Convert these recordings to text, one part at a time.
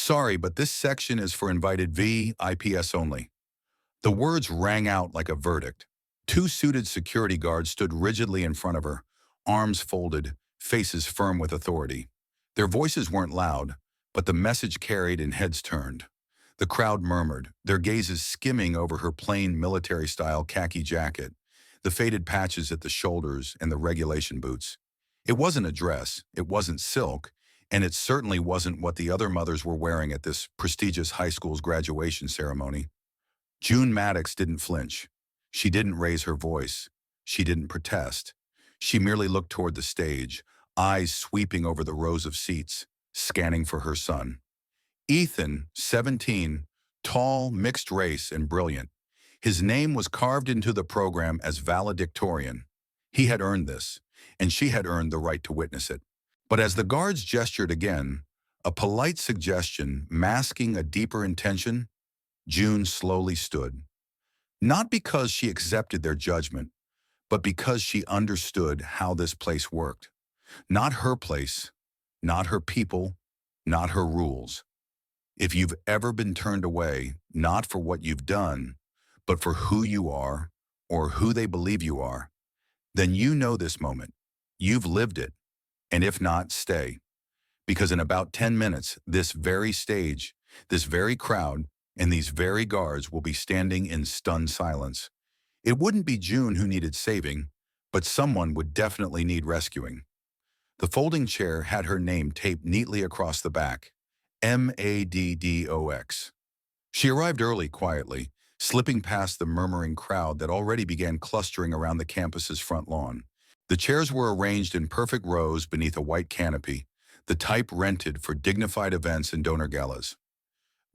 Sorry, but this section is for invited VIPs only. The words rang out like a verdict. Two suited security guards stood rigidly in front of her, arms folded, faces firm with authority. Their voices weren't loud, but the message carried and heads turned. The crowd murmured, their gazes skimming over her plain military-style khaki jacket, the faded patches at the shoulders and the regulation boots. It wasn't a dress, it wasn't silk, and it certainly wasn't what the other mothers were wearing at this prestigious high school's graduation ceremony. June Maddox didn't flinch. She didn't raise her voice. She didn't protest. She merely looked toward the stage, eyes sweeping over the rows of seats, scanning for her son. Ethan, 17, tall, mixed race, and brilliant. His name was carved into the program as valedictorian. He had earned this, and she had earned the right to witness it. But as the guards gestured again, a polite suggestion masking a deeper intention, June slowly stood. Not because she accepted their judgment, but because she understood how this place worked. Not her place, not her people, not her rules. If you've ever been turned away, not for what you've done, but for who you are or who they believe you are, then you know this moment. You've lived it. And if not, stay. Because in about 10 minutes, this very stage, this very crowd, and these very guards will be standing in stunned silence. It wouldn't be June who needed saving, but someone would definitely need rescuing. The folding chair had her name taped neatly across the back, Maddox. She arrived early quietly, slipping past the murmuring crowd that already began clustering around the campus's front lawn. The chairs were arranged in perfect rows beneath a white canopy, the type rented for dignified events and donor galas.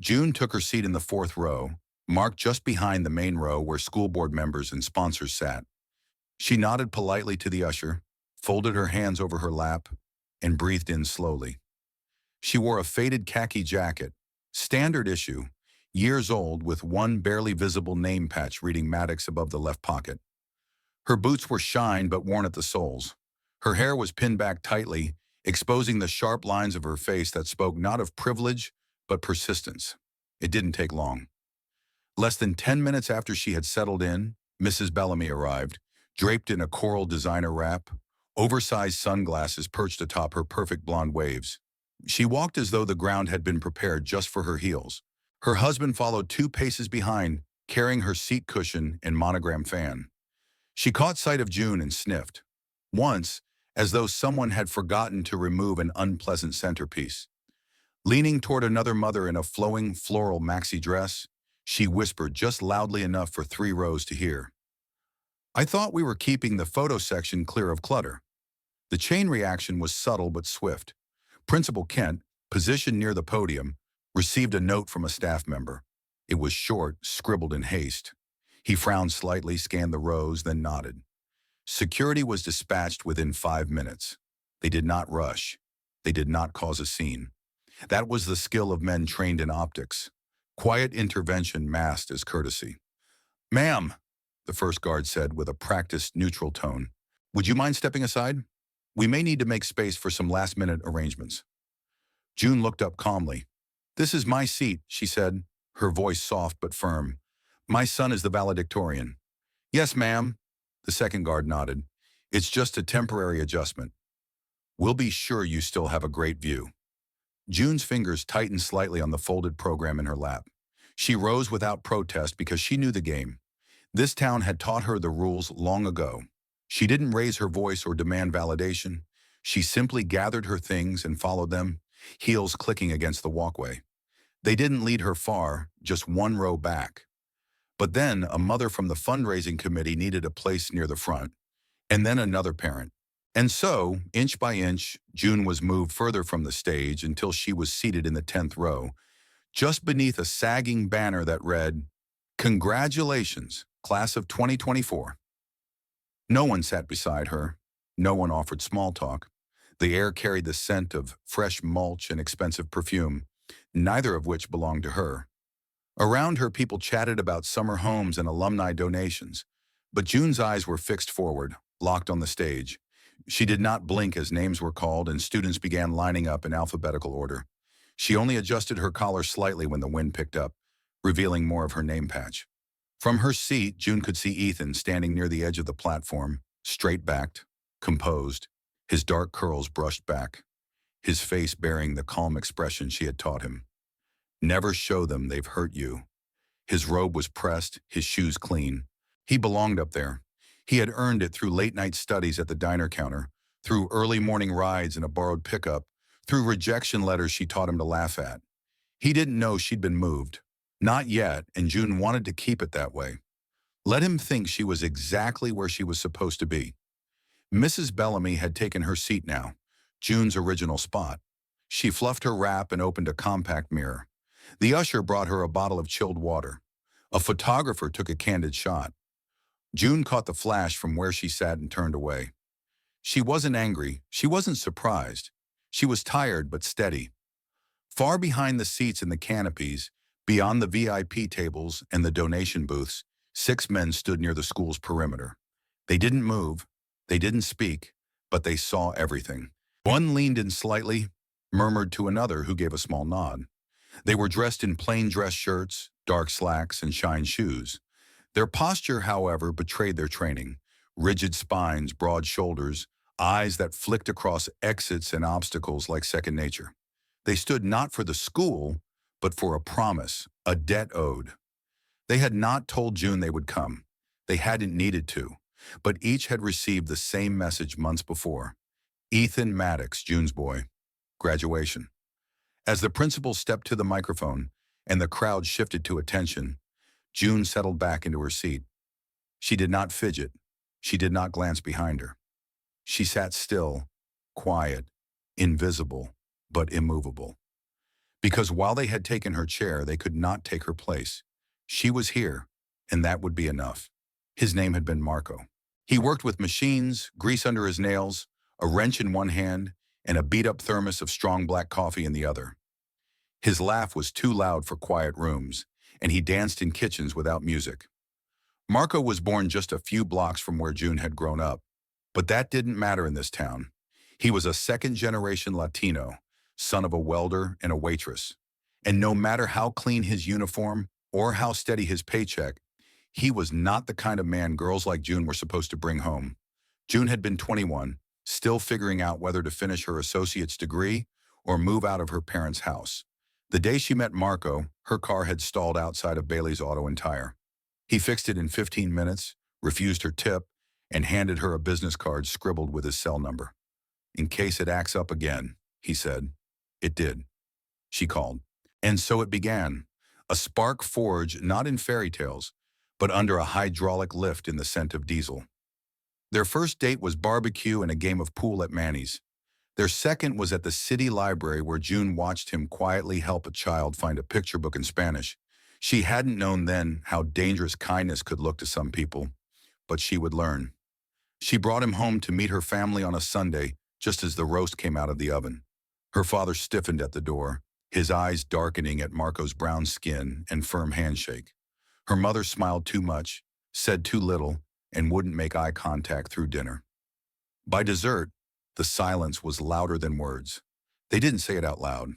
June took her seat in the fourth row, marked just behind the main row where school board members and sponsors sat. She nodded politely to the usher, folded her hands over her lap, and breathed in slowly. She wore a faded khaki jacket, standard issue, years old with one barely visible name patch reading Maddox above the left pocket. Her boots were shined but worn at the soles. Her hair was pinned back tightly, exposing the sharp lines of her face that spoke not of privilege, but persistence. It didn't take long. Less than 10 minutes after she had settled in, Mrs. Bellamy arrived, draped in a coral designer wrap, oversized sunglasses perched atop her perfect blonde waves. She walked as though the ground had been prepared just for her heels. Her husband followed 2 paces behind, carrying her seat cushion and monogram fan. She caught sight of June and sniffed. Once, as though someone had forgotten to remove an unpleasant centerpiece. Leaning toward another mother in a flowing floral maxi dress, she whispered just loudly enough for 3 rows to hear. I thought we were keeping the photo section clear of clutter. The chain reaction was subtle but swift. Principal Kent, positioned near the podium, received a note from a staff member. It was short, scribbled in haste. He frowned slightly, scanned the rows, then nodded. Security was dispatched within 5 minutes. They did not rush. They did not cause a scene. That was the skill of men trained in optics. Quiet intervention masked as courtesy. Ma'am, the first guard said with a practiced, neutral tone, would you mind stepping aside? We may need to make space for some last-minute arrangements. June looked up calmly. This is my seat, she said, her voice soft but firm. My son is the valedictorian. Yes, ma'am, the second guard nodded. It's just a temporary adjustment. We'll be sure you still have a great view. June's fingers tightened slightly on the folded program in her lap. She rose without protest because she knew the game. This town had taught her the rules long ago. She didn't raise her voice or demand validation. She simply gathered her things and followed them, heels clicking against the walkway. They didn't lead her far, just 1 row back. But then a mother from the fundraising committee needed a place near the front, and then another parent. And so, inch by inch, June was moved further from the stage until she was seated in the 10th row, just beneath a sagging banner that read, Congratulations, Class of 2024. No one sat beside her. No one offered small talk. The air carried the scent of fresh mulch and expensive perfume, neither of which belonged to her. Around her, people chatted about summer homes and alumni donations, but June's eyes were fixed forward, locked on the stage. She did not blink as names were called and students began lining up in alphabetical order. She only adjusted her collar slightly when the wind picked up, revealing more of her name patch. From her seat, June could see Ethan standing near the edge of the platform, straight-backed, composed, his dark curls brushed back, his face bearing the calm expression she had taught him. Never show them they've hurt you. His robe was pressed, his shoes clean. He belonged up there. He had earned it through late-night studies at the diner counter, through early morning rides in a borrowed pickup, through rejection letters she taught him to laugh at. He didn't know she'd been moved. Not yet, and June wanted to keep it that way. Let him think she was exactly where she was supposed to be. Mrs. Bellamy had taken her seat now, June's original spot. She fluffed her wrap and opened a compact mirror. The usher brought her a bottle of chilled water. A photographer took a candid shot. June caught the flash from where she sat and turned away. She wasn't angry. She wasn't surprised. She was tired but steady. Far behind the seats in the canopies, beyond the VIP tables and the donation booths, 6 men stood near the school's perimeter. They didn't move. They didn't speak, but they saw everything. One leaned in slightly, murmured to another who gave a small nod. They were dressed in plain dress shirts, dark slacks, and shine shoes. Their posture, however, betrayed their training. Rigid spines, broad shoulders, eyes that flicked across exits and obstacles like second nature. They stood not for the school, but for a promise, a debt owed. They had not told June they would come. They hadn't needed to, but each had received the same message months before. Ethan Maddox, June's boy. Graduation. As the principal stepped to the microphone and the crowd shifted to attention, June settled back into her seat. She did not fidget. She did not glance behind her. She sat still, quiet, invisible, but immovable. Because while they had taken her chair, they could not take her place. She was here, and that would be enough. His name had been Marco. He worked with machines, grease under his nails, a wrench in one hand, and a beat-up thermos of strong black coffee in the other. His laugh was too loud for quiet rooms, and he danced in kitchens without music. Marco was born just a few blocks from where June had grown up, but that didn't matter in this town. He was a second-generation Latino, son of a welder and a waitress. And no matter how clean his uniform or how steady his paycheck, he was not the kind of man girls like June were supposed to bring home. June had been 21, still figuring out whether to finish her associate's degree or move out of her parents' house. The day she met Marco, her car had stalled outside of Bailey's Auto and Tire. He fixed it in 15 minutes, refused her tip, and handed her a business card scribbled with his cell number. "In case it acts up again," he said. It did. She called. And so it began. A spark forged not in fairy tales, but under a hydraulic lift in the scent of diesel. Their first date was barbecue and a game of pool at Manny's. Their second was at the city library where June watched him quietly help a child find a picture book in Spanish. She hadn't known then how dangerous kindness could look to some people, but she would learn. She brought him home to meet her family on a Sunday, just as the roast came out of the oven. Her father stiffened at the door, his eyes darkening at Marco's brown skin and firm handshake. Her mother smiled too much, said too little, and wouldn't make eye contact through dinner. By dessert, the silence was louder than words. They didn't say it out loud.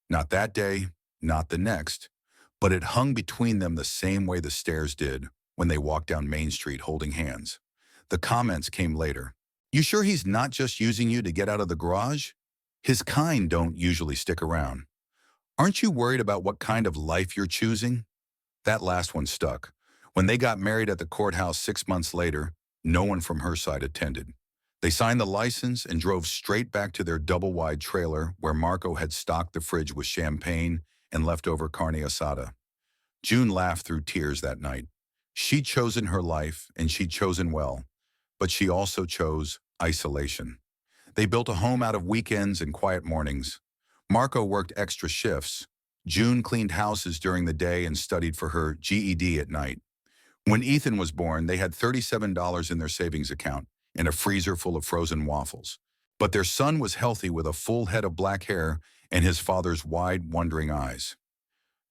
Not that day, not the next, but it hung between them the same way the stairs did when they walked down Main Street holding hands. The comments came later. "You sure he's not just using you to get out of the garage? His kind don't usually stick around. Aren't you worried about what kind of life you're choosing?" That last one stuck. When they got married at the courthouse 6 months later, no one from her side attended. They signed the license and drove straight back to their double-wide trailer where Marco had stocked the fridge with champagne and leftover carne asada. June laughed through tears that night. She'd chosen her life, and she'd chosen well, but she also chose isolation. They built a home out of weekends and quiet mornings. Marco worked extra shifts. June cleaned houses during the day and studied for her GED at night. When Ethan was born, they had $37 in their savings account and a freezer full of frozen waffles. But their son was healthy with a full head of black hair and his father's wide, wondering eyes.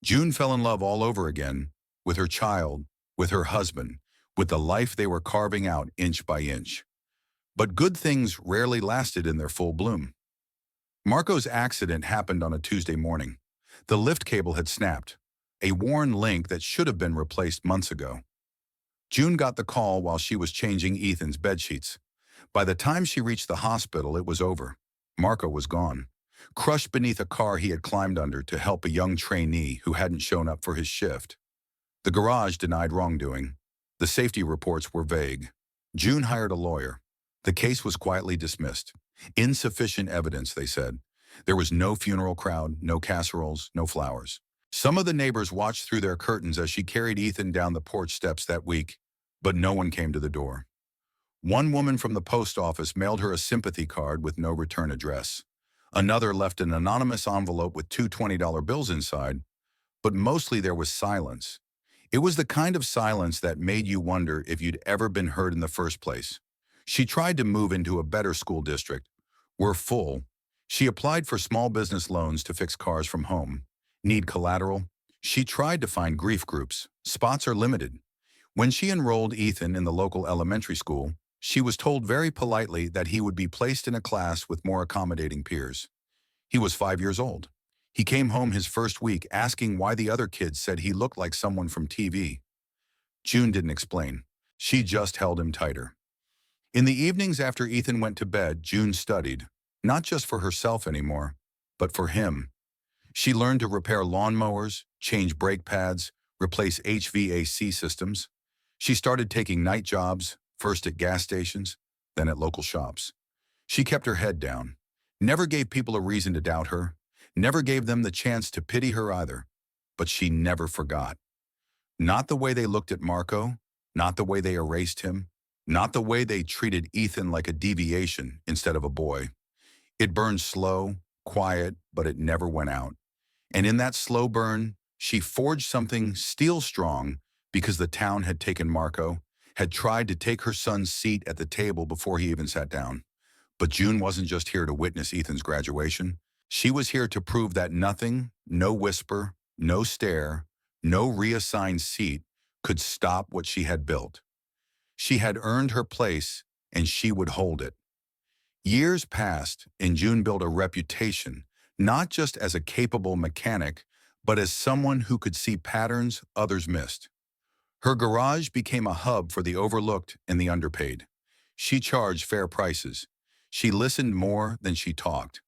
June fell in love all over again, with her child, with her husband, with the life they were carving out inch by inch. But good things rarely lasted in their full bloom. Marco's accident happened on a Tuesday morning. The lift cable had snapped, a worn link that should have been replaced months ago. June got the call while she was changing Ethan's bedsheets. By the time she reached the hospital, it was over. Marco was gone, crushed beneath a car he had climbed under to help a young trainee who hadn't shown up for his shift. The garage denied wrongdoing. The safety reports were vague. June hired a lawyer. The case was quietly dismissed. Insufficient evidence, they said. There was no funeral crowd, no casseroles, no flowers. Some of the neighbors watched through their curtains as she carried Ethan down the porch steps that week, but no one came to the door. One woman from the post office mailed her a sympathy card with no return address. Another left an anonymous envelope with two $20 bills inside, but mostly there was silence. It was the kind of silence that made you wonder if you'd ever been heard in the first place. She tried to move into a better school district. We're full. She applied for small business loans to fix cars from home. Need collateral? She tried to find grief groups. Spots are limited. When she enrolled Ethan in the local elementary school, she was told very politely that he would be placed in a class with more accommodating peers. He was 5 years old. He came home his first week asking why the other kids said he looked like someone from TV. June didn't explain. She just held him tighter. In the evenings after Ethan went to bed, June studied, not just for herself anymore, but for him. She learned to repair lawnmowers, change brake pads, replace HVAC systems. She started taking night jobs, first at gas stations, then at local shops. She kept her head down, never gave people a reason to doubt her, never gave them the chance to pity her either. But she never forgot. Not the way they looked at Marco, not the way they erased him, not the way they treated Ethan like a deviation instead of a boy. It burned slow, quiet, but it never went out. And in that slow burn, she forged something steel strong because the town had taken Marco, had tried to take her son's seat at the table before he even sat down. But June wasn't just here to witness Ethan's graduation. She was here to prove that nothing, no whisper, no stare, no reassigned seat could stop what she had built. She had earned her place, and she would hold it. Years passed, and June built a reputation, not just as a capable mechanic, but as someone who could see patterns others missed. Her garage became a hub for the overlooked and the underpaid. She charged fair prices. She listened more than she talked.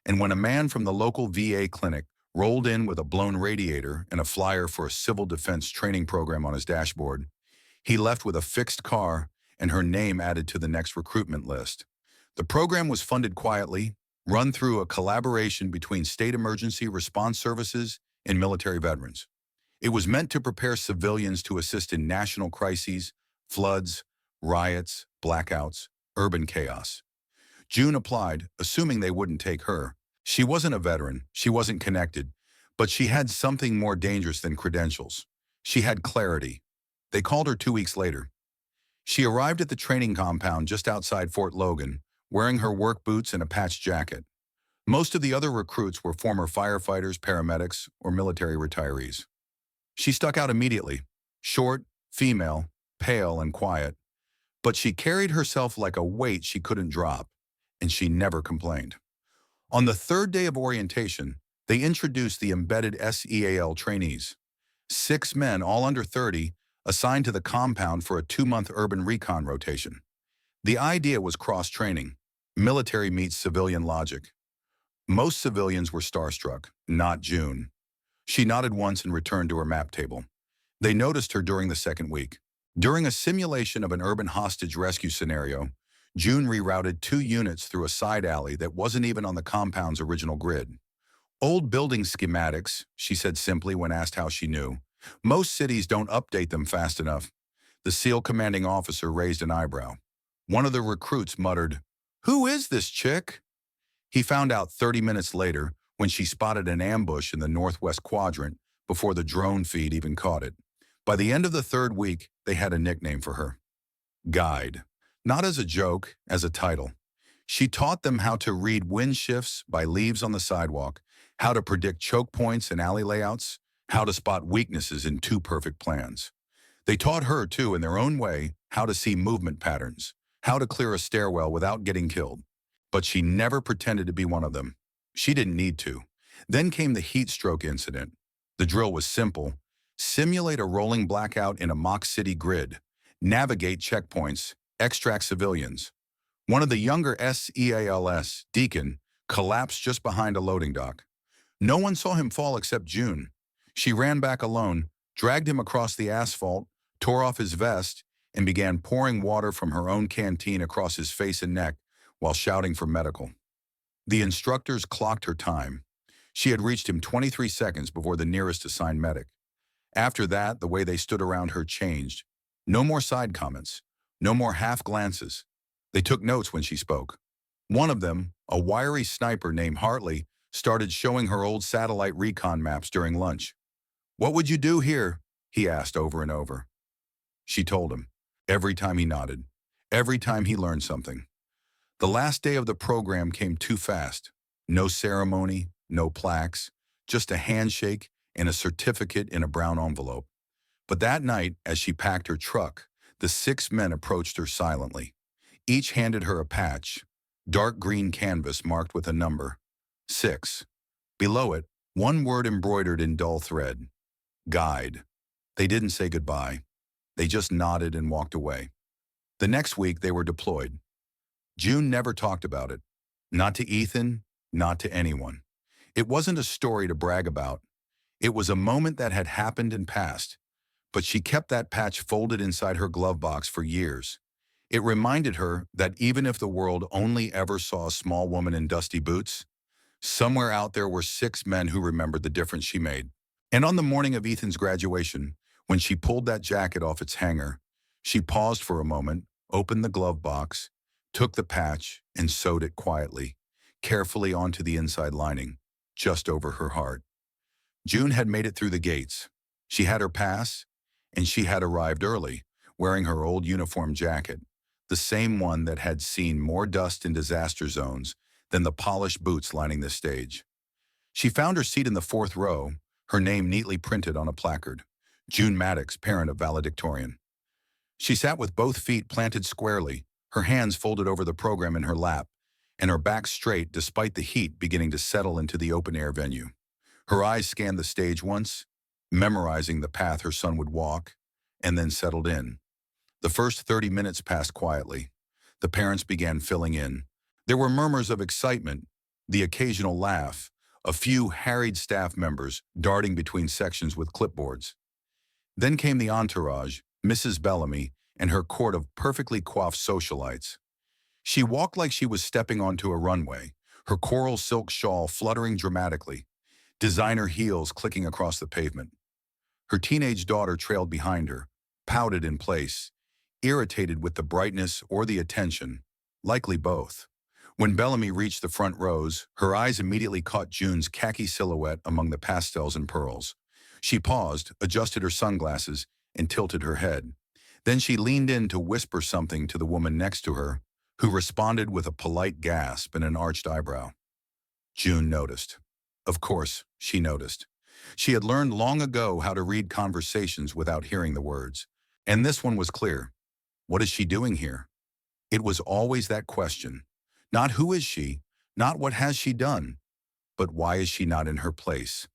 And when a man from the local VA clinic rolled in with a blown radiator and a flyer for a civil defense training program on his dashboard, he left with a fixed car and her name added to the next recruitment list. The program was funded quietly, run through a collaboration between state emergency response services and military veterans. It was meant to prepare civilians to assist in national crises, floods, riots, blackouts, urban chaos. June applied, assuming they wouldn't take her. She wasn't a veteran, she wasn't connected, but she had something more dangerous than credentials. She had clarity. They called her 2 weeks later. She arrived at the training compound just outside Fort Logan, wearing her work boots and a patched jacket. Most of the other recruits were former firefighters, paramedics, or military retirees. She stuck out immediately, short, female, pale, and quiet. But she carried herself like a weight she couldn't drop, and she never complained. On the third day of orientation, they introduced the embedded SEAL trainees. 6 men, all under 30, assigned to the compound for a 2-month urban recon rotation. The idea was cross-training. Military meets civilian logic. Most civilians were starstruck, not June. She nodded once and returned to her map table. They noticed her during the second week. During a simulation of an urban hostage rescue scenario, June rerouted 2 units through a side alley that wasn't even on the compound's original grid. Old building schematics, she said simply when asked how she knew. Most cities don't update them fast enough. The SEAL commanding officer raised an eyebrow. One of the recruits muttered, "Who is this chick?" He found out 30 minutes later when she spotted an ambush in the northwest quadrant before the drone feed even caught it. By the end of the 3rd week, they had a nickname for her. Guide. Not as a joke, as a title. She taught them how to read wind shifts by leaves on the sidewalk, how to predict choke points and alley layouts, how to spot weaknesses in 2 perfect plans. They taught her, too, in their own way, how to see movement patterns, how to clear a stairwell without getting killed. But she never pretended to be one of them. She didn't need to. Then came the heat stroke incident. The drill was simple. Simulate a rolling blackout in a mock city grid. Navigate checkpoints. Extract civilians. One of the younger SEALs, Deacon, collapsed just behind a loading dock. No one saw him fall except June. She ran back alone, dragged him across the asphalt, tore off his vest, and began pouring water from her own canteen across his face and neck while shouting for medical. The instructors clocked her time. She had reached him 23 seconds before the nearest assigned medic. After that, the way they stood around her changed. No more side comments. No more half glances. They took notes when she spoke. One of them, a wiry sniper named Hartley, started showing her old satellite recon maps during lunch. "What would you do here?" he asked over and over. She told him. Every time he nodded. Every time he learned something. The last day of the program came too fast. No ceremony, no plaques, just a handshake and a certificate in a brown envelope. But that night, as she packed her truck, the 6 men approached her silently. Each handed her a patch, dark green canvas marked with a number, 6. Below it, one word embroidered in dull thread, guide. They didn't say goodbye. They just nodded and walked away. The next week, they were deployed. June never talked about it. Not to Ethan, not to anyone. It wasn't a story to brag about. It was a moment that had happened and passed. But she kept that patch folded inside her glove box for years. It reminded her that even if the world only ever saw a small woman in dusty boots, somewhere out there were 6 men who remembered the difference she made. And on the morning of Ethan's graduation, when she pulled that jacket off its hanger, she paused for a moment, opened the glove box, took the patch, and sewed it quietly, carefully onto the inside lining, just over her heart. June had made it through the gates. She had her pass, and she had arrived early, wearing her old uniform jacket, the same one that had seen more dust in disaster zones than the polished boots lining the stage. She found her seat in the 4th row, her name neatly printed on a placard, June Maddox, parent of valedictorian. She sat with both feet planted squarely, her hands folded over the program in her lap, and her back straight despite the heat beginning to settle into the open-air venue. Her eyes scanned the stage once, memorizing the path her son would walk, and then settled in. The first 30 minutes passed quietly. The parents began filling in. There were murmurs of excitement, the occasional laugh, a few harried staff members darting between sections with clipboards. Then came the entourage, Mrs. Bellamy, and her court of perfectly coiffed socialites. She walked like she was stepping onto a runway, her coral silk shawl fluttering dramatically, designer heels clicking across the pavement. Her teenage daughter trailed behind her, pouted in place, irritated with the brightness or the attention, likely both. When Bellamy reached the front rows, her eyes immediately caught June's khaki silhouette among the pastels and pearls. She paused, adjusted her sunglasses, and tilted her head. Then she leaned in to whisper something to the woman next to her, who responded with a polite gasp and an arched eyebrow. June noticed. Of course, she noticed. She had learned long ago how to read conversations without hearing the words. And this one was clear. What is she doing here? It was always that question. Not who is she, not what has she done, but why is she not in her place?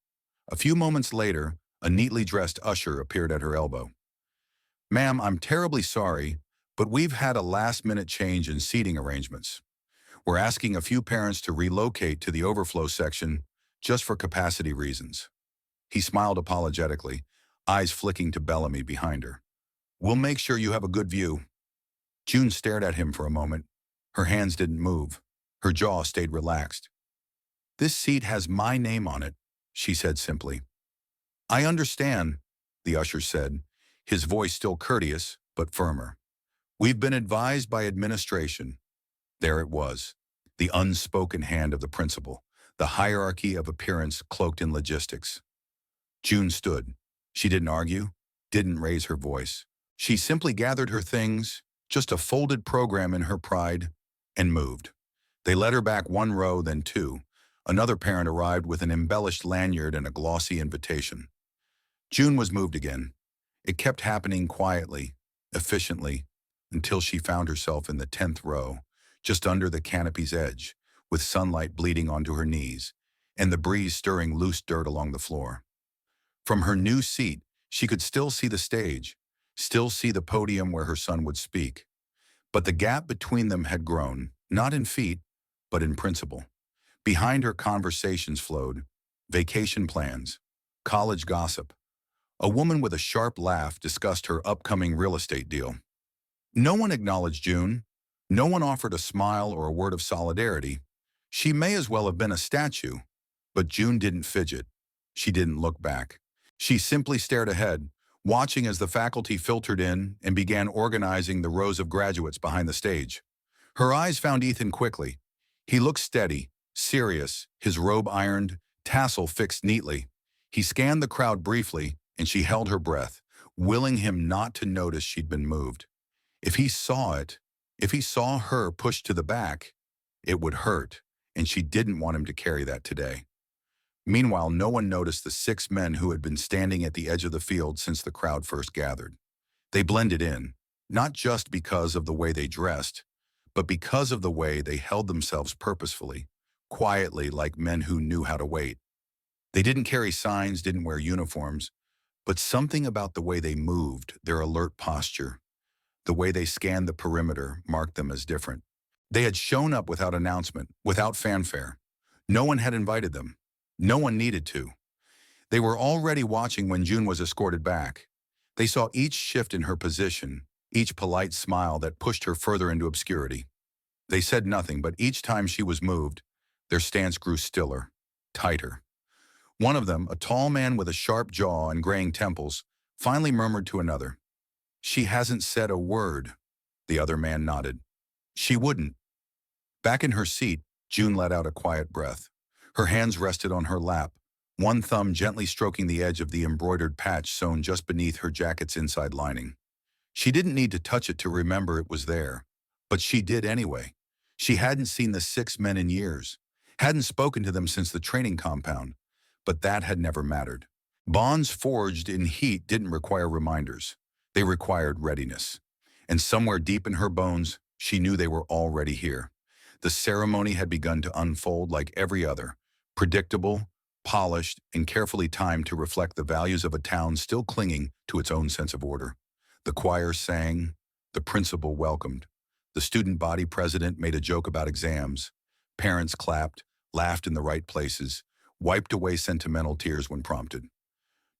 A few moments later, a neatly dressed usher appeared at her elbow. "Ma'am, I'm terribly sorry, but we've had a last-minute change in seating arrangements. We're asking a few parents to relocate to the overflow section just for capacity reasons." He smiled apologetically, eyes flicking to Bellamy behind her. "We'll make sure you have a good view." June stared at him for a moment. Her hands didn't move. Her jaw stayed relaxed. "This seat has my name on it," she said simply. "I understand," the usher said, his voice still courteous but firmer. "We've been advised by administration." There it was, the unspoken hand of the principal, the hierarchy of appearance cloaked in logistics. June stood. She didn't argue, didn't raise her voice. She simply gathered her things, just a folded program in her pride, and moved. They led her back 1 row, then 2. Another parent arrived with an embellished lanyard and a glossy invitation. June was moved again. It kept happening quietly, efficiently, until she found herself in the 10th row, just under the canopy's edge, with sunlight bleeding onto her knees, and the breeze stirring loose dirt along the floor. From her new seat, she could still see the stage, still see the podium where her son would speak. But the gap between them had grown, not in feet, but in principle. Behind her, conversations flowed, vacation plans, college gossip. A woman with a sharp laugh discussed her upcoming real estate deal. No one acknowledged June. No one offered a smile or a word of solidarity. She may as well have been a statue. But June didn't fidget. She didn't look back. She simply stared ahead, watching as the faculty filtered in and began organizing the rows of graduates behind the stage. Her eyes found Ethan quickly. He looked steady, serious, his robe ironed, tassel fixed neatly. He scanned the crowd briefly, and she held her breath, willing him not to notice she'd been moved. If he saw it, if he saw her pushed to the back, it would hurt, and she didn't want him to carry that today. Meanwhile, no one noticed the 6 men who had been standing at the edge of the field since the crowd first gathered. They blended in, not just because of the way they dressed, but because of the way they held themselves purposefully, quietly, like men who knew how to wait. They didn't carry signs, didn't wear uniforms, but something about the way they moved, their alert posture, the way they scanned the perimeter, marked them as different. They had shown up without announcement, without fanfare. No one had invited them. No one needed to. They were already watching when June was escorted back. They saw each shift in her position, each polite smile that pushed her further into obscurity. They said nothing, but each time she was moved, their stance grew stiller, tighter. One of them, a tall man with a sharp jaw and graying temples, finally murmured to another, "She hasn't said a word." The other man nodded. She wouldn't. Back in her seat, June let out a quiet breath. Her hands rested on her lap, one thumb gently stroking the edge of the embroidered patch sewn just beneath her jacket's inside lining. She didn't need to touch it to remember it was there, but she did anyway. She hadn't seen the 6 men in years, hadn't spoken to them since the training compound, but that had never mattered. Bonds forged in heat didn't require reminders. They required readiness. And somewhere deep in her bones, she knew they were already here. The ceremony had begun to unfold like every other, predictable, polished, and carefully timed to reflect the values of a town still clinging to its own sense of order. The choir sang, the principal welcomed. The student body president made a joke about exams. Parents clapped, laughed in the right places, wiped away sentimental tears when prompted.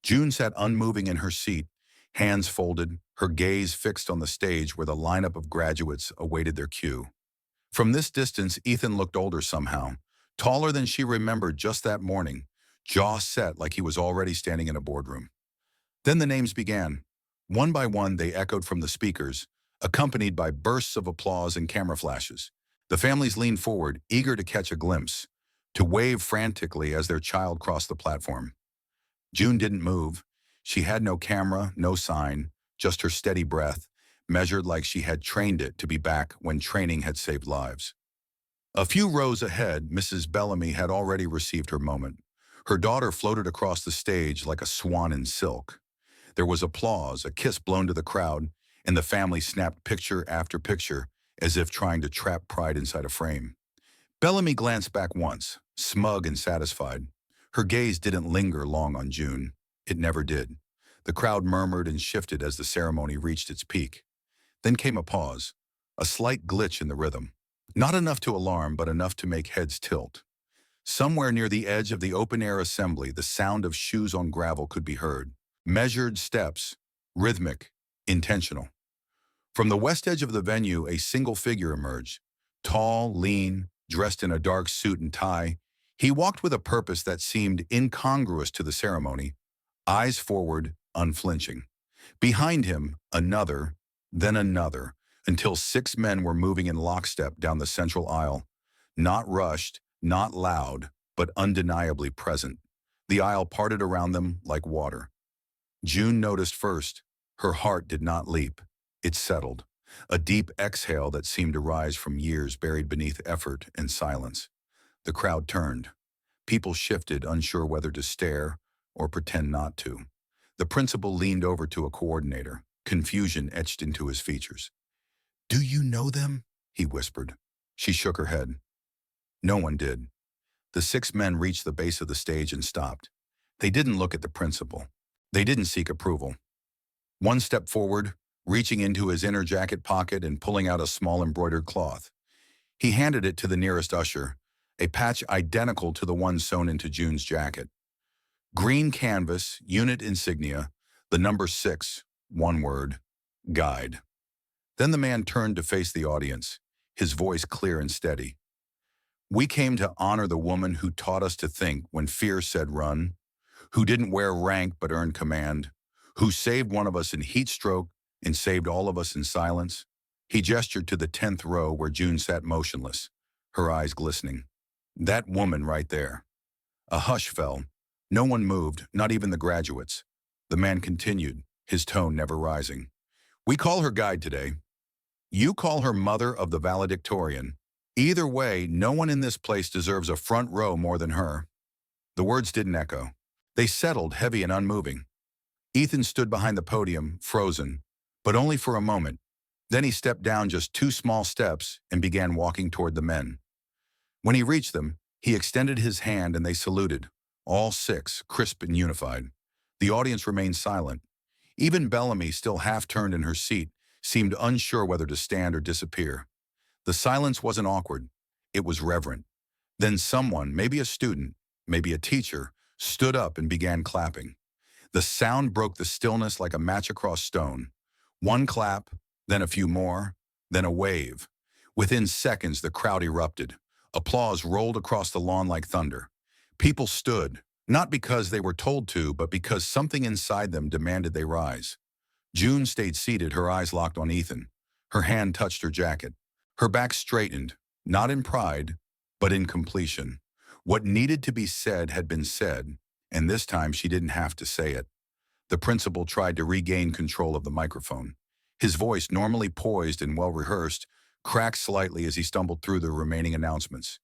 June sat unmoving in her seat, hands folded, her gaze fixed on the stage where the lineup of graduates awaited their cue. From this distance, Ethan looked older somehow, taller than she remembered just that morning, jaw set like he was already standing in a boardroom. Then the names began. One by one, they echoed from the speakers, accompanied by bursts of applause and camera flashes. The families leaned forward, eager to catch a glimpse, to wave frantically as their child crossed the platform. June didn't move. She had no camera, no sign, just her steady breath, measured like she had trained it to be back when training had saved lives. A few rows ahead, Mrs. Bellamy had already received her moment. Her daughter floated across the stage like a swan in silk. There was applause, a kiss blown to the crowd, and the family snapped picture after picture, as if trying to trap pride inside a frame. Bellamy glanced back once, smug and satisfied. Her gaze didn't linger long on June. It never did. The crowd murmured and shifted as the ceremony reached its peak. Then came a pause, a slight glitch in the rhythm. Not enough to alarm, but enough to make heads tilt. Somewhere near the edge of the open-air assembly, the sound of shoes on gravel could be heard. Measured steps, rhythmic, intentional. From the west edge of the venue, a single figure emerged. Tall, lean, dressed in a dark suit and tie, he walked with a purpose that seemed incongruous to the ceremony, eyes forward, unflinching. Behind him, another, then another, until 6 men were moving in lockstep down the central aisle, not rushed, not loud, but undeniably present. The aisle parted around them like water. June noticed first. Her heart did not leap. It settled, a deep exhale that seemed to rise from years buried beneath effort and silence. The crowd turned. People shifted, unsure whether to stare or pretend not to. The principal leaned over to a coordinator, confusion etched into his features. "Do you know them?" he whispered. She shook her head. No one did. The 6 men reached the base of the stage and stopped. They didn't look at the principal. They didn't seek approval. One stepped forward, reaching into his inner jacket pocket and pulling out a small embroidered cloth. He handed it to the nearest usher, a patch identical to the one sewn into June's jacket. Green canvas, unit insignia, the number 6, one word, guide. Then the man turned to face the audience, his voice clear and steady. We came to honor the woman who taught us to think when fear said run, who didn't wear rank but earned command, who saved one of us in heat stroke and saved all of us in silence. He gestured to the 10th row where June sat motionless, her eyes glistening. That woman right there. A hush fell. No one moved, not even the graduates. The man continued, his tone never rising. We call her guide today. You call her mother of the valedictorian. Either way, no one in this place deserves a front row more than her. The words didn't echo. They settled, heavy and unmoving. Ethan stood behind the podium, frozen, but only for a moment. Then he stepped down just 2 small steps and began walking toward the men. When he reached them, he extended his hand and they saluted, all 6, crisp and unified. The audience remained silent. Even Bellamy, still half-turned in her seat, seemed unsure whether to stand or disappear. The silence wasn't awkward. It was reverent. Then someone, maybe a student, maybe a teacher, stood up and began clapping. The sound broke the stillness like a match across stone. One clap, then a few more, then a wave. Within seconds, the crowd erupted. Applause rolled across the lawn like thunder. People stood, not because they were told to, but because something inside them demanded they rise. June stayed seated, her eyes locked on Ethan. Her hand touched her jacket. Her back straightened, not in pride, but in completion. What needed to be said had been said, and this time she didn't have to say it. The principal tried to regain control of the microphone. His voice, normally poised and well-rehearsed, cracked slightly as he stumbled through the remaining announcements.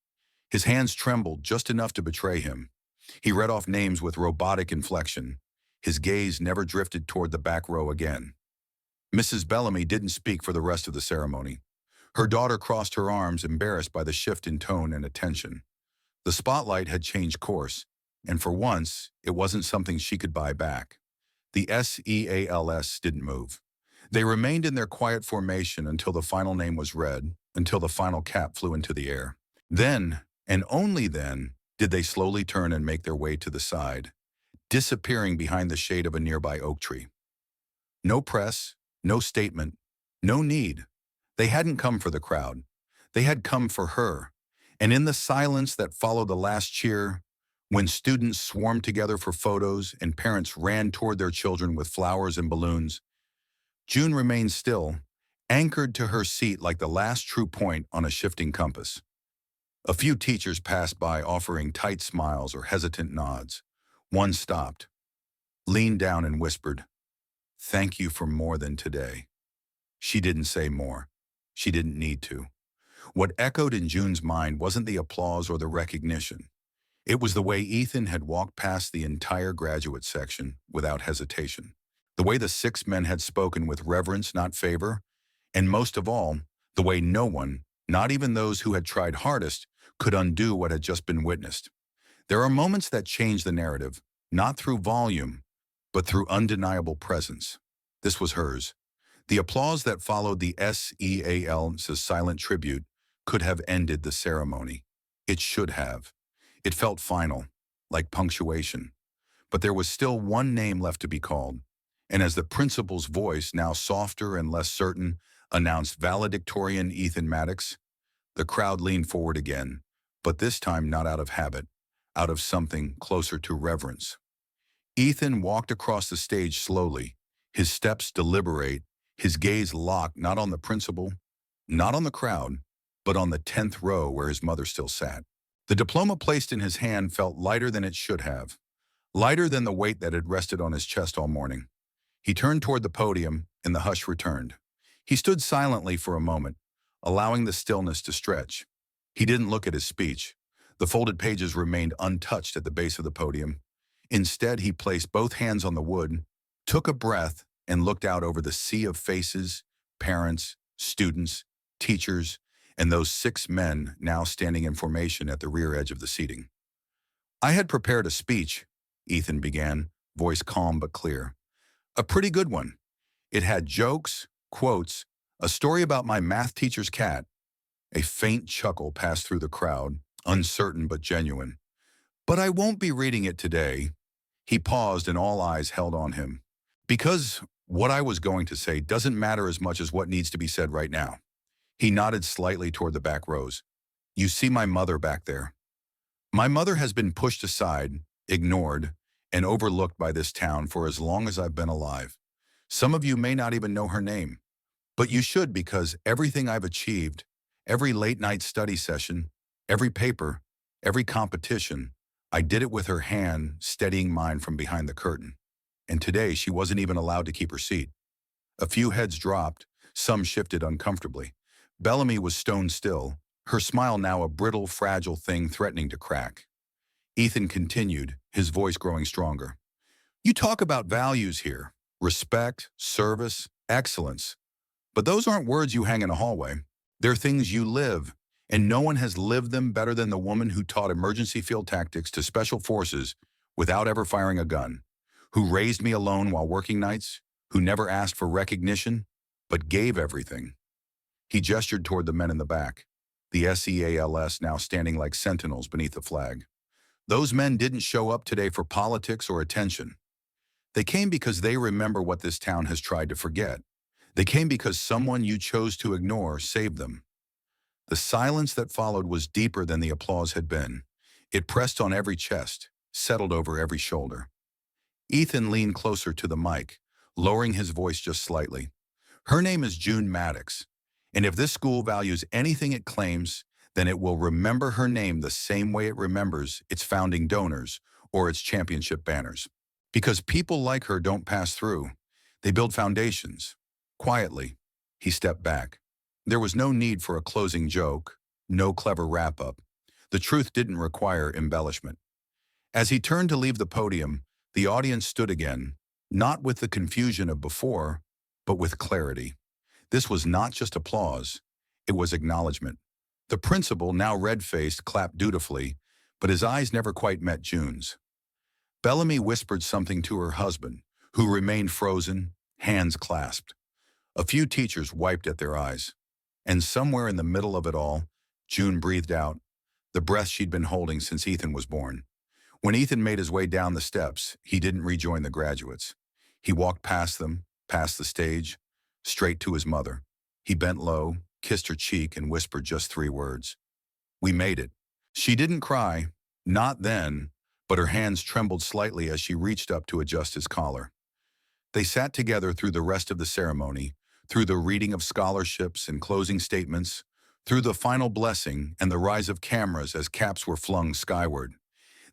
His hands trembled just enough to betray him. He read off names with robotic inflection. His gaze never drifted toward the back row again. Mrs. Bellamy didn't speak for the rest of the ceremony. Her daughter crossed her arms, embarrassed by the shift in tone and attention. The spotlight had changed course, and for once, it wasn't something she could buy back. The SEALs didn't move. They remained in their quiet formation until the final name was read, until the final cap flew into the air. Then, and only then, did they slowly turn and make their way to the side, disappearing behind the shade of a nearby oak tree. No press, no statement, no need. They hadn't come for the crowd. They had come for her. And in the silence that followed the last cheer, when students swarmed together for photos and parents ran toward their children with flowers and balloons, June remained still, anchored to her seat like the last true point on a shifting compass. A few teachers passed by, offering tight smiles or hesitant nods. One stopped, leaned down and whispered, "Thank you for more than today." She didn't say more. She didn't need to. What echoed in June's mind wasn't the applause or the recognition. It was the way Ethan had walked past the entire graduate section without hesitation. The way the 6 men had spoken with reverence, not favor. And most of all, the way no one, not even those who had tried hardest, could undo what had just been witnessed. There are moments that change the narrative, not through volume, but through undeniable presence. This was hers. The applause that followed the SEAL's silent tribute could have ended the ceremony. It should have. It felt final, like punctuation. But there was still one name left to be called. And as the principal's voice, now softer and less certain, announced valedictorian Ethan Maddox, the crowd leaned forward again, but this time not out of habit, out of something closer to reverence. Ethan walked across the stage slowly, his steps deliberate, his gaze locked not on the principal, not on the crowd, but on the 10th row where his mother still sat. The diploma placed in his hand felt lighter than it should have, lighter than the weight that had rested on his chest all morning. He turned toward the podium, and the hush returned. He stood silently for a moment, allowing the stillness to stretch. He didn't look at his speech. The folded pages remained untouched at the base of the podium. Instead, he placed both hands on the wood, took a breath, and looked out over the sea of faces, parents, students, teachers, and those 6 men now standing in formation at the rear edge of the seating. I had prepared a speech, Ethan began, voice calm but clear. A pretty good one. It had jokes, quotes, a story about my math teacher's cat. A faint chuckle passed through the crowd, uncertain but genuine. But I won't be reading it today. He paused and all eyes held on him. Because what I was going to say doesn't matter as much as what needs to be said right now. He nodded slightly toward the back rows. You see my mother back there. My mother has been pushed aside, ignored, and overlooked by this town for as long as I've been alive. Some of you may not even know her name, but you should because everything I've achieved, every late-night study session, every paper, every competition, I did it with her hand steadying mine from behind the curtain. And today she wasn't even allowed to keep her seat. A few heads dropped, some shifted uncomfortably. Bellamy was stone still, her smile now a brittle, fragile thing threatening to crack. Ethan continued, his voice growing stronger. You talk about values here. Respect, service, excellence. But those aren't words you hang in a hallway. They're things you live, and no one has lived them better than the woman who taught emergency field tactics to special forces without ever firing a gun, who raised me alone while working nights, who never asked for recognition, but gave everything. He gestured toward the men in the back, the SEALs now standing like sentinels beneath the flag. Those men didn't show up today for politics or attention. They came because they remember what this town has tried to forget. They came because someone you chose to ignore saved them. The silence that followed was deeper than the applause had been. It pressed on every chest, settled over every shoulder. Ethan leaned closer to the mic, lowering his voice just slightly. Her name is June Maddox, and if this school values anything it claims, then it will remember her name the same way it remembers its founding donors or its championship banners. Because people like her don't pass through. They build foundations. Quietly, he stepped back. There was no need for a closing joke, no clever wrap-up. The truth didn't require embellishment. As he turned to leave the podium, the audience stood again, not with the confusion of before, but with clarity. This was not just applause, it was acknowledgement. The principal, now red-faced, clapped dutifully, but his eyes never quite met June's. Bellamy whispered something to her husband, who remained frozen, hands clasped. A few teachers wiped at their eyes. And somewhere in the middle of it all, June breathed out, the breath she'd been holding since Ethan was born. When Ethan made his way down the steps, he didn't rejoin the graduates. He walked past them, past the stage, straight to his mother. He bent low, kissed her cheek, and whispered just 3 words. We made it. She didn't cry, not then, but her hands trembled slightly as she reached up to adjust his collar. They sat together through the rest of the ceremony, through the reading of scholarships and closing statements, through the final blessing and the rise of cameras as caps were flung skyward.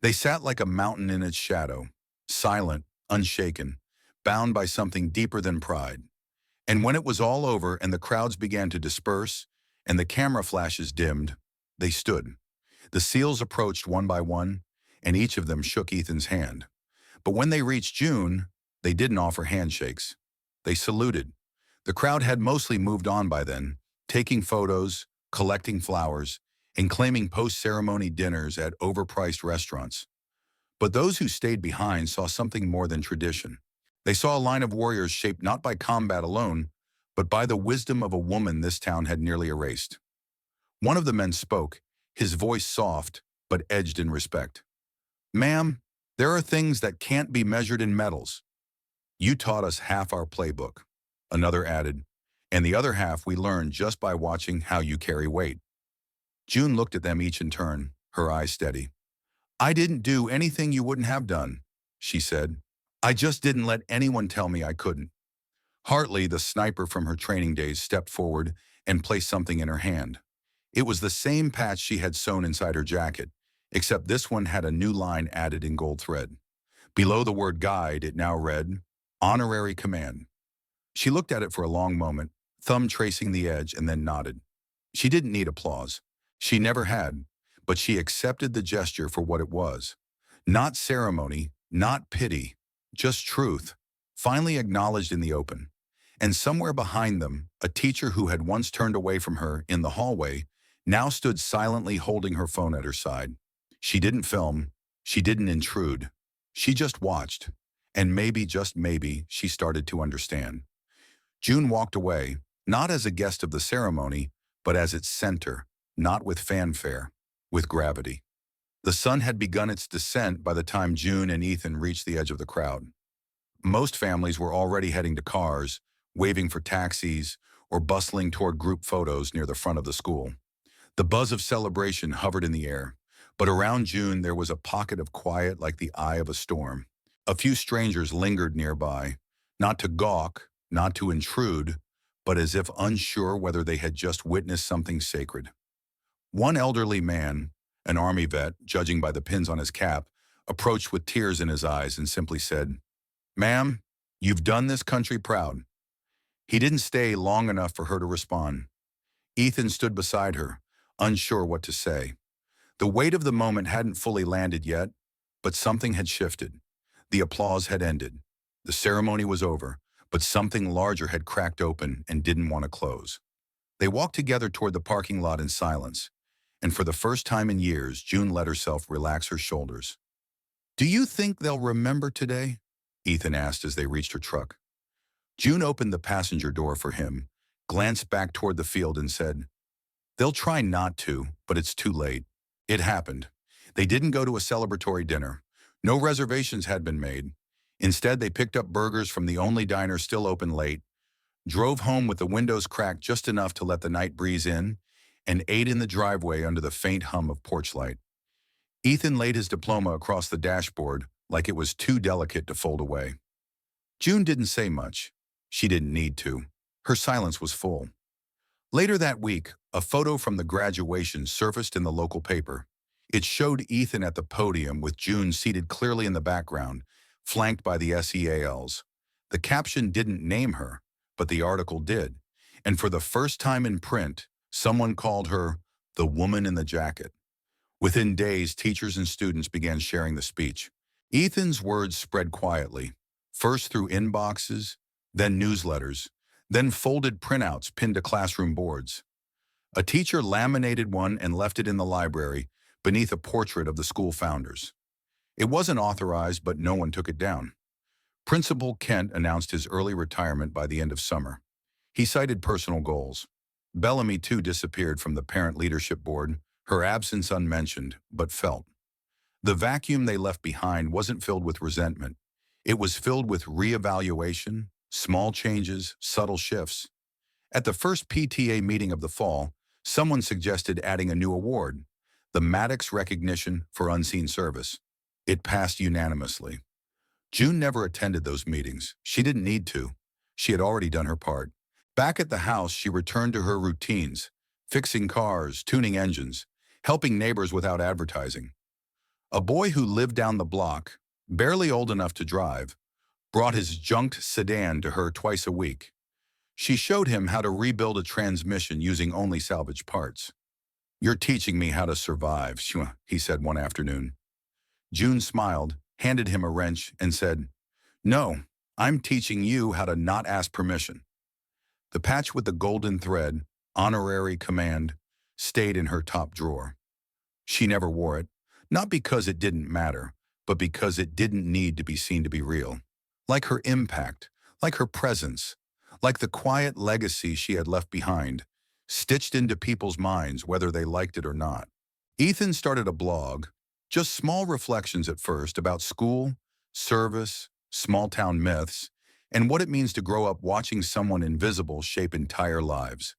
They sat like a mountain in its shadow, silent, unshaken, bound by something deeper than pride. And when it was all over and the crowds began to disperse and the camera flashes dimmed, they stood. The SEALs approached one by one, and each of them shook Ethan's hand. But when they reached June, they didn't offer handshakes. They saluted. The crowd had mostly moved on by then, taking photos, collecting flowers, and claiming post-ceremony dinners at overpriced restaurants. But those who stayed behind saw something more than tradition. They saw a line of warriors shaped not by combat alone, but by the wisdom of a woman this town had nearly erased. One of the men spoke, his voice soft, but edged in respect. Ma'am, there are things that can't be measured in medals. You taught us half our playbook, another added, and the other half we learned just by watching how you carry weight. June looked at them each in turn, her eyes steady. I didn't do anything you wouldn't have done, she said. I just didn't let anyone tell me I couldn't. Hartley, the sniper from her training days, stepped forward and placed something in her hand. It was the same patch she had sewn inside her jacket, except this one had a new line added in gold thread. Below the word guide, it now read, Honorary Command. She looked at it for a long moment, thumb tracing the edge, and then nodded. She didn't need applause. She never had, but she accepted the gesture for what it was. Not ceremony, not pity, just truth, finally acknowledged in the open. And somewhere behind them, a teacher who had once turned away from her in the hallway now stood silently holding her phone at her side. She didn't film. She didn't intrude. She just watched. And maybe, just maybe, she started to understand. June walked away, not as a guest of the ceremony, but as its center, not with fanfare, with gravity. The sun had begun its descent by the time June and Ethan reached the edge of the crowd. Most families were already heading to cars, waving for taxis, or bustling toward group photos near the front of the school. The buzz of celebration hovered in the air, but around June there was a pocket of quiet like the eye of a storm. A few strangers lingered nearby, not to gawk, not to intrude, but as if unsure whether they had just witnessed something sacred. One elderly man, an army vet, judging by the pins on his cap, approached with tears in his eyes and simply said, "Ma'am, you've done this country proud." He didn't stay long enough for her to respond. Ethan stood beside her, unsure what to say. The weight of the moment hadn't fully landed yet, but something had shifted. The applause had ended. The ceremony was over, but something larger had cracked open and didn't want to close. They walked together toward the parking lot in silence, and for the first time in years, June let herself relax her shoulders. "Do you think they'll remember today?" Ethan asked as they reached her truck. June opened the passenger door for him, glanced back toward the field and said, "They'll try not to, but it's too late. It happened. They didn't go to a celebratory dinner. No reservations had been made. Instead, they picked up burgers from the only diner still open late, drove home with the windows cracked just enough to let the night breeze in, and ate in the driveway under the faint hum of porch light." Ethan laid his diploma across the dashboard like it was too delicate to fold away. June didn't say much. She didn't need to. Her silence was full. Later that week, a photo from the graduation surfaced in the local paper. It showed Ethan at the podium with June seated clearly in the background, flanked by the SEALs. The caption didn't name her, but the article did. And for the first time in print, someone called her the woman in the jacket. Within days, teachers and students began sharing the speech. Ethan's words spread quietly, first through inboxes, then newsletters, then folded printouts pinned to classroom boards. A teacher laminated one and left it in the library beneath a portrait of the school founders. It wasn't authorized, but no one took it down. Principal Kent announced his early retirement by the end of summer. He cited personal goals. Bellamy, too, disappeared from the parent leadership board, her absence unmentioned, but felt. The vacuum they left behind wasn't filled with resentment. It was filled with reevaluation, small changes, subtle shifts. At the first PTA meeting of the fall, someone suggested adding a new award, the Maddox Recognition for Unseen Service. It passed unanimously. June never attended those meetings. She didn't need to. She had already done her part. Back at the house, she returned to her routines, fixing cars, tuning engines, helping neighbors without advertising. A boy who lived down the block, barely old enough to drive, brought his junked sedan to her twice a week. She showed him how to rebuild a transmission using only salvage parts. "You're teaching me how to survive," he said one afternoon. June smiled, handed him a wrench, and said, "No, I'm teaching you how to not ask permission." The patch with the golden thread, honorary command, stayed in her top drawer. She never wore it, not because it didn't matter, but because it didn't need to be seen to be real. Like her impact, like her presence, like the quiet legacy she had left behind, stitched into people's minds whether they liked it or not. Ethan started a blog, just small reflections at first about school, service, small-town myths, and what it means to grow up watching someone invisible shape entire lives.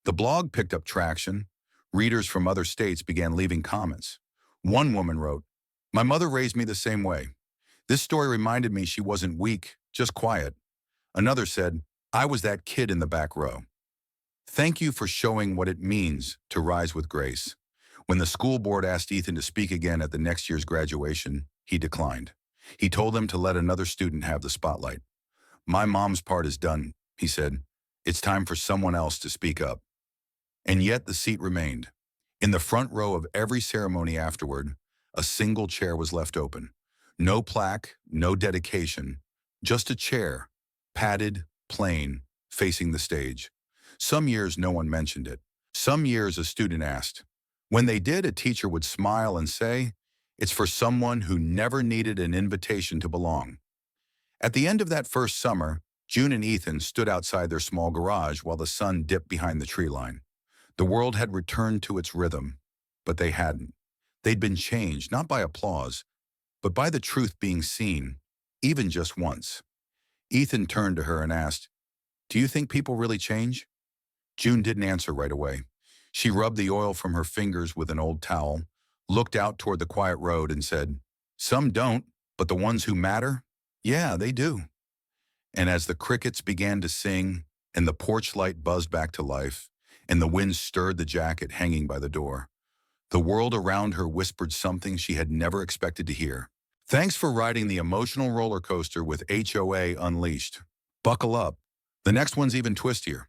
The blog picked up traction. Readers from other states began leaving comments. One woman wrote, "My mother raised me the same way. This story reminded me she wasn't weak, just quiet." Another said, "I was that kid in the back row." Thank you for showing what it means to rise with grace. When the school board asked Ethan to speak again at the next year's graduation, he declined. He told them to let another student have the spotlight. "My mom's part is done," he said. "It's time for someone else to speak up." And yet the seat remained. In the front row of every ceremony afterward, a single chair was left open. No plaque, no dedication, just a chair, padded, plain, facing the stage. Some years no one mentioned it. Some years a student asked. When they did, a teacher would smile and say, It's for someone who never needed an invitation to belong. At the end of that first summer, June and Ethan stood outside their small garage while the sun dipped behind the tree line. The world had returned to its rhythm, but they hadn't. They'd been changed, not by applause, but by the truth being seen, even just once. Ethan turned to her and asked, "Do you think people really change?" June didn't answer right away. She rubbed the oil from her fingers with an old towel, looked out toward the quiet road and said, "Some don't, but the ones who matter, yeah, they do." And as the crickets began to sing, and the porch light buzzed back to life, and the wind stirred the jacket hanging by the door, the world around her whispered something she had never expected to hear. Thanks for riding the emotional roller coaster with HOA Unleashed. Buckle up. The next one's even twistier.